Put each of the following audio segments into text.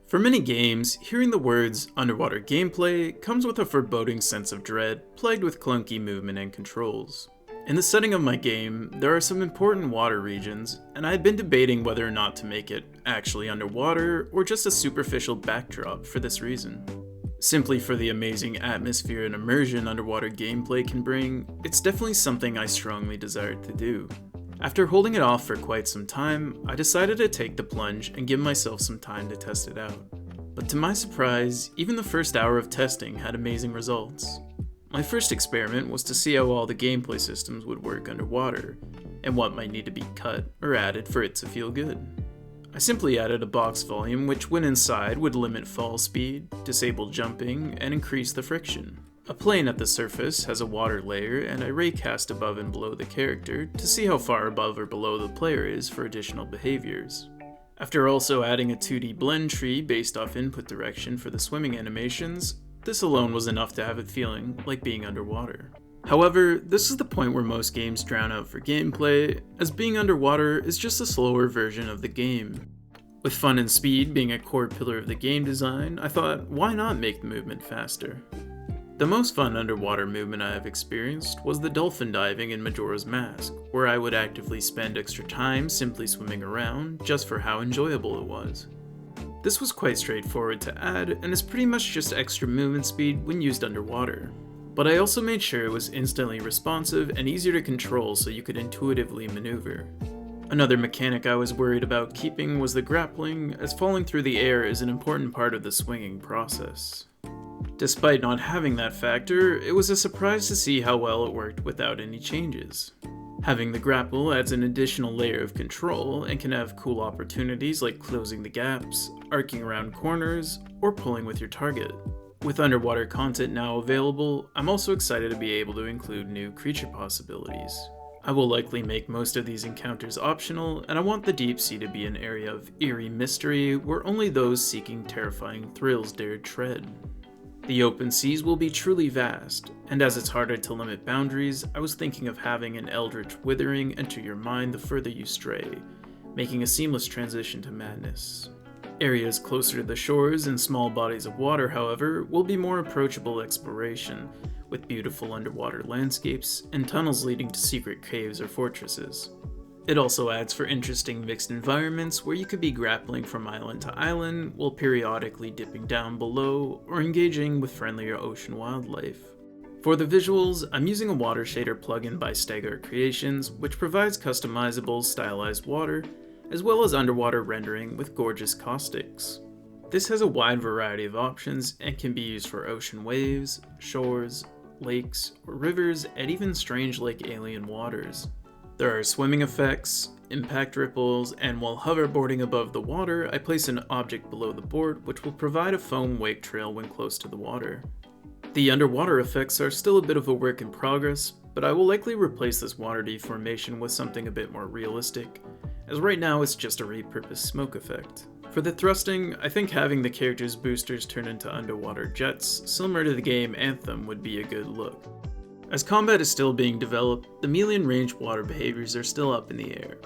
For many games, hearing the words underwater gameplay comes with a foreboding sense of dread, plagued with clunky movement and controls. In the setting of my game, there are some important water regions, and I had been debating whether or not to make it actually underwater or just a superficial backdrop for this reason. Simply for the amazing atmosphere and immersion underwater gameplay can bring, it's definitely something I strongly desired to do. After holding it off for quite some time, I decided to take the plunge and give myself some time to test it out. But to my surprise, even the first hour of testing had amazing results. My first experiment was to see how all the gameplay systems would work underwater, and what might need to be cut or added for it to feel good. I simply added a box volume which when inside would limit fall speed, disable jumping, and increase the friction. A plane at the surface has a water layer, and I raycast above and below the character to see how far above or below the player is for additional behaviors. After also adding a 2D blend tree based off input direction for the swimming animations, this alone was enough to have it feeling like being underwater. However, this is the point where most games drown out for gameplay, as being underwater is just a slower version of the game. With fun and speed being a core pillar of the game design, I thought, why not make the movement faster? The most fun underwater movement I have experienced was the dolphin diving in Majora's Mask, where I would actively spend extra time simply swimming around just for how enjoyable it was. This was quite straightforward to add, and is pretty much just extra movement speed when used underwater. But I also made sure it was instantly responsive and easier to control so you could intuitively maneuver. Another mechanic I was worried about keeping was the grappling, as falling through the air is an important part of the swinging process. Despite not having that factor, it was a surprise to see how well it worked without any changes. Having the grapple adds an additional layer of control and can have cool opportunities like closing the gaps, arcing around corners, or pulling with your target. With underwater content now available, I'm also excited to be able to include new creature possibilities. I will likely make most of these encounters optional, and I want the deep sea to be an area of eerie mystery where only those seeking terrifying thrills dare tread. The open seas will be truly vast, and as it's harder to limit boundaries, I was thinking of having an eldritch withering enter your mind the further you stray, making a seamless transition to madness. Areas closer to the shores and small bodies of water, however, will be more approachable exploration, with beautiful underwater landscapes and tunnels leading to secret caves or fortresses. It also adds for interesting mixed environments where you could be grappling from island to island while periodically dipping down below or engaging with friendlier ocean wildlife. For the visuals, I'm using a water shader plugin by Stagart Creations, which provides customizable, stylized water, as well as underwater rendering with gorgeous caustics. This has a wide variety of options and can be used for ocean waves, shores, lakes, or rivers, and even strange like alien waters. There are swimming effects, impact ripples, and while hoverboarding above the water, I place an object below the board which will provide a foam wake trail when close to the water. The underwater effects are still a bit of a work in progress, but I will likely replace this water deformation with something a bit more realistic, as right now it's just a repurposed smoke effect. For the thrusting, I think having the character's boosters turn into underwater jets, similar to the game Anthem, would be a good look. As combat is still being developed, the melee and ranged water behaviors are still up in the air.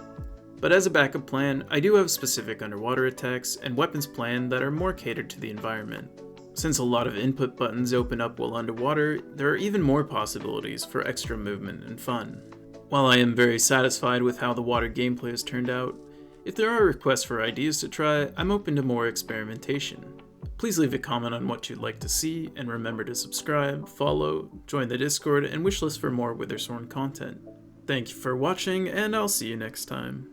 But as a backup plan, I do have specific underwater attacks and weapons planned that are more catered to the environment. Since a lot of input buttons open up while underwater, there are even more possibilities for extra movement and fun. While I am very satisfied with how the water gameplay has turned out, if there are requests for ideas to try, I'm open to more experimentation. Please leave a comment on what you'd like to see, and remember to subscribe, follow, join the Discord, and wishlist for more Withersworn content. Thank you for watching, and I'll see you next time.